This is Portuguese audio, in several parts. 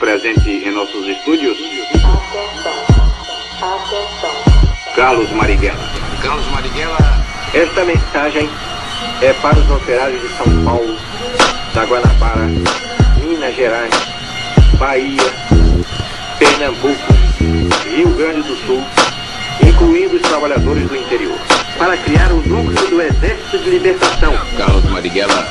presente em nossos estúdios, Carlos Marighella. Carlos Marighella. Esta mensagem é para os operários de São Paulo, da Guanabara, Minas Gerais, Bahia, Pernambuco, Rio Grande do Sul, incluindo os trabalhadores do interior, para criar o núcleo do Exército de Libertação. Carlos Marighella.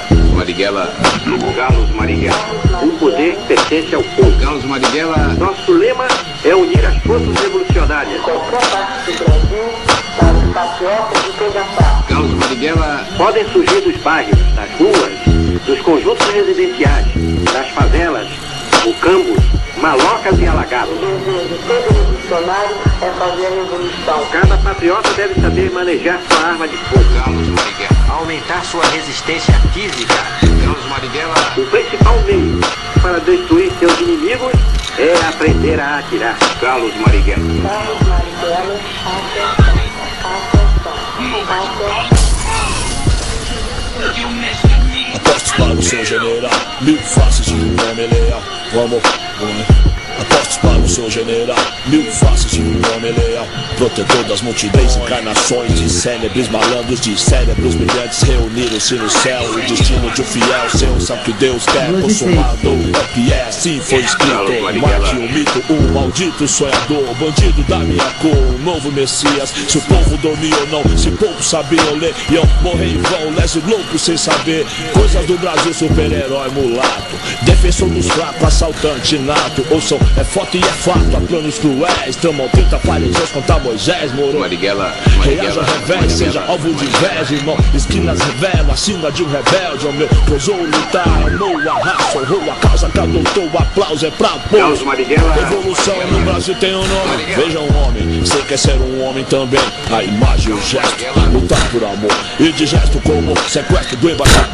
Carlos Marighella. O poder pertence ao povo. Carlos Marighella. Nosso lema é unir as forças revolucionárias. Qualquer parte do Brasil, para os patriotas de toda parte. Carlos Marighella. Podem surgir dos bairros, das ruas, dos conjuntos residenciais, das favelas, mucambos, malocas e alagados. O desejo de todo revolucionário é fazer a revolução. Cada patriota deve saber manejar sua arma de fogo. Carlos Marighella. Aumentar sua resistência física. Carlos Marighella. O principal meio para destruir seus inimigos é aprender a atirar. Carlos Marighella. Carlos Marighella, Apostos para o seu general, mil faces de um homem leal. Vamos. Apostos para o seu general, mil faces de um homem leal. Protetor das multidões, encarnações de célebres malandros, de cérebros brilhantes reuniram-se no céu. O destino de um fiel seu, sabe que Deus quer consumado. É o que é, assim foi escrito. Marte um mito, um maldito sonhador, bandido da minha cor, um novo Messias. Se o povo dormia ou não, se poucos sabiam ler, iam morrer em vão, lese louco sem saber. Coisas do Brasil, super-herói mulato, defensor dos fracos, assaltante nato. Ouçam, é foto e é fato, há planos cruéis, tramam 30 fariseus contra Moisés, moro. Marighella. Reaja revés, seja alvo de inveja, irmão. Esquinas revelam a sina de um rebelde, ó meu. Ousou lutar, amou a raça, honrou a causa que adotou. O aplauso é pra Carlos povo. Marighella. Revolução no Brasil tem um nome. Veja um homem, você quer ser um homem também. A imagem, o gesto, lutar por amor. E de gesto como sequestro do embaixador.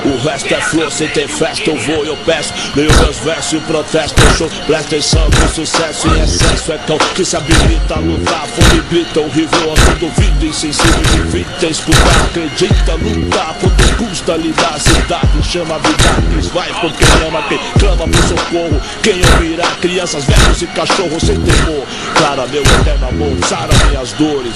O resto é flor, sem ter festa eu vou e eu peço. Leio meus versos e protesto, eu show. Presta atenção que o sucesso em excesso é cão que se habilita a lutar. Fome grita, horrível, a todo ouvido insensível. Evita escutar, acredita, lutar. Quanto custa lidar, cidade chama a vida. Quem vai porque ama, quem clama por socorro. Quem ouvirá, crianças, velhos e cachorros sem temor. Clara, meu eterno amor, sara minhas dores.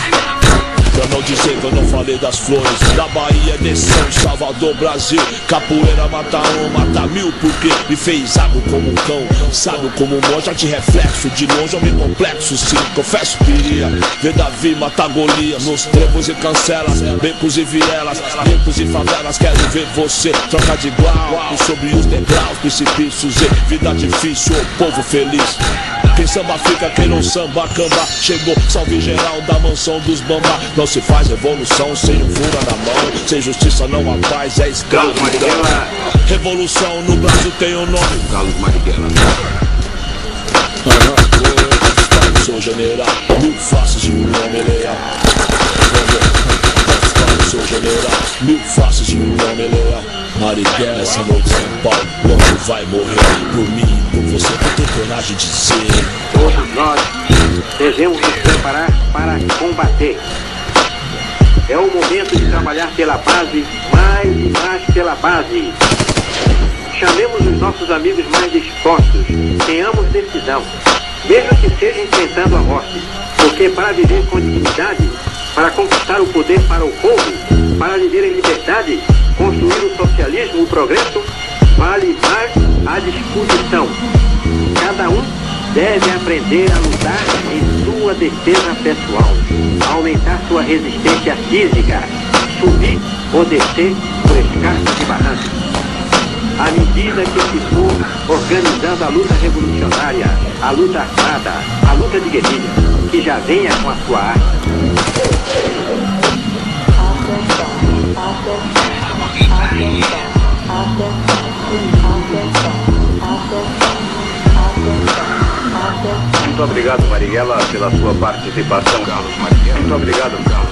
Pra não dizer que eu não falei das flores. Da Bahia, de São Salvador, Brasil. Capoeira mata um, mata mil. Porque me fez água como um cão, sábio como um monge. De reflexo, de longe eu me complexo. Sim, confesso que iria ver Davi matar Golias. Nos trevos e cancelas, becos e vielas, becos e favelas. Quero ver você trocar de igual. E sobre os degraus, precipícios e vida difícil, o povo feliz. Quem samba fica, quem não samba, camba. Chegou, salve geral da mansão dos bamba. Não se faz revolução sem um fura na mão. Sem justiça não há paz, é escravo. Carlos Marighella. Revolução no Brasil tem um nome. Carlos Marighella. Sou general, mil faces de um homem leal. Sou general, mil faces de um homem leal. Marighella, essa noite em São Paulo, logo vai morrer. Por mim, por você, que tem coragem de ser. Todos nós devemos nos preparar para combater. É o momento de trabalhar pela base, mais e mais pela base. Chamemos os nossos amigos mais dispostos, tenhamos decisão, mesmo que seja enfrentando a morte. Porque para viver com dignidade, para conquistar o poder para o povo, para viver em liberdade, construir o socialismo, o progresso, vale mais a disposição. Cada um deve aprender a lutar em sua defesa pessoal, aumentar sua resistência física, subir ou descer por escadas e barrancos. À medida que se for organizando a luta revolucionária, a luta armada, a luta de guerrilha, que já venha com a sua arte. Muito obrigado, Marighella, pela sua participação. Carlos Marighella. Muito obrigado, Carlos.